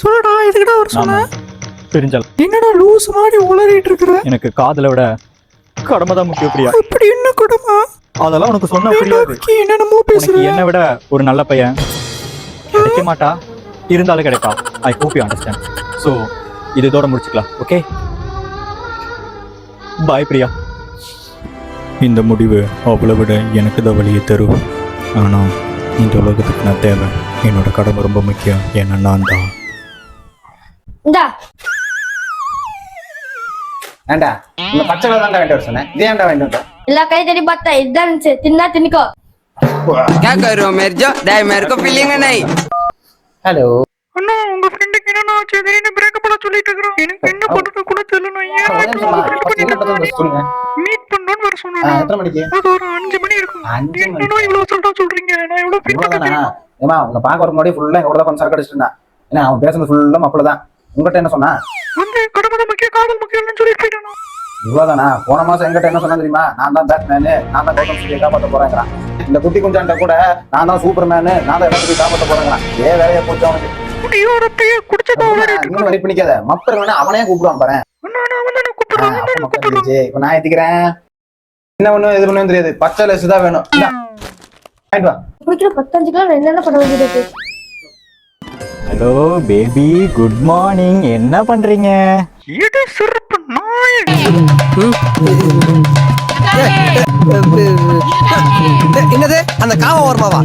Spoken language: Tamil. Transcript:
சொல்லுடா எதுக்குடா அவர் சொன்ன? தெரிஞ்சால் என்னடா லூஸ் மாதிரி உளறிட்டு இருக்கிற? எனக்கு காதலை விட கடமை தான் முக்கியம் பிரியா. அப்படி என்ன கொடுமா? அதெல்லாம் உனக்கு சொன்னா புரியாது. என்னென்னமோ பேசுற. உனக்கு என்னை விட ஒரு நல்ல பையன் கிடைக்க மாட்டா, இருந்தாலும் கிடைப்பா. I hope you understand. So இது இதோட முடிச்சுக்கலாம். Okay, bye Priya. இந்த முடிவு அவளை விட எனக்கு தான் வழியை தரும். ஆனால் இந்த உலகத்துக்கு நான் தேவை. என்னோட கடமை ரொம்ப முக்கியம். ஏன்னா நான் தான். ஏண்டா இந்த பச்சை தான் வேண்டி வர சொன்னேன். இது ஏன்டா வேண்டி வந்த? எல்லா கை தடி பார்த்தா இதான் இருந்துச்சு. தின்னா தின்னுக்கோ. क्या करो मेरे जो डाय मेरे को फीलिंग है नहीं. ஹலோ அண்ணா உங்க ஃப்ரெண்டுக்கு என்னன்னா ஆச்சு? திடீர்னு பிரேக்கப் பண்ண சொல்லிட்டு இருக்கறான். எனக்கு என்ன பண்றது கூட தெரியல. நான் மீட் பண்ணனும் வர சொன்னானே. எத்தனை மணிக்கு? அது ஒரு 5 மணி இருக்கும். 5 மணி. என்னடா இவ்வளவு சொல்றா சொல்றீங்க? நான் எவ்வளவு ஃபீல் இவ்வளவுதானா? பண்றேன். ஏமா உங்க பாக்க வர முன்னாடி ஃபுல்லா எங்க கூட கொஞ்சம் சரக்கு அடிச்சிட்டு இருந்தான். ஏன்னா அவன் பேசுறது ஃபுல்லா மாப்பிள்ள தான். உங்ககிட்ட என்ன சொன்னா? வந்து கடமை முக்கிய காதல் முக்கியம்னு சொல்லிட்டு போயிட்டானா? இவ்வளவுதானா? போன மாசம் எங்கிட்ட என்ன சொன்னா தெரியுமா? நான் தான் பேட்மேனு, நான் தான் கௌதம் சூரிய காப்பாற்ற போறேங்கிறான். இந்த குட்டி குஞ்சான்ட்ட கூட நான் தான் சூப்பர்மேனு, நான் தான் எல்லாத்தையும் காப்பாற்ற போறேங்கிறான். வேலையை போச்சு அவனுக்கு. குடியோட பைய குடிச்சதா உளறிட்டு இன்னும் வெயிட் பண்ணிக்காத. மப்பர் வேணா அவனே கூப்பிடுவான் பாரு. அண்ணா நான் வந்து நான் கூப்பிடுறேன். நான் கூப்பிடுறேன். இப்ப நான் ஏத்திக்கிறேன். என்ன ஒண்ணு இது பண்ணு தெரியாது. பச்சை லெஸ் தான் வேணும். வாங்கிட்டு வா. குடிக்கிற 15 கிலோ என்னென்ன பண்ண வேண்டியது இருக்கு? Hello baby, good morning. என்ன பண்றீங்க? இது சிறப்பு நாய். என்னது அந்த காவ ஓரமாவா?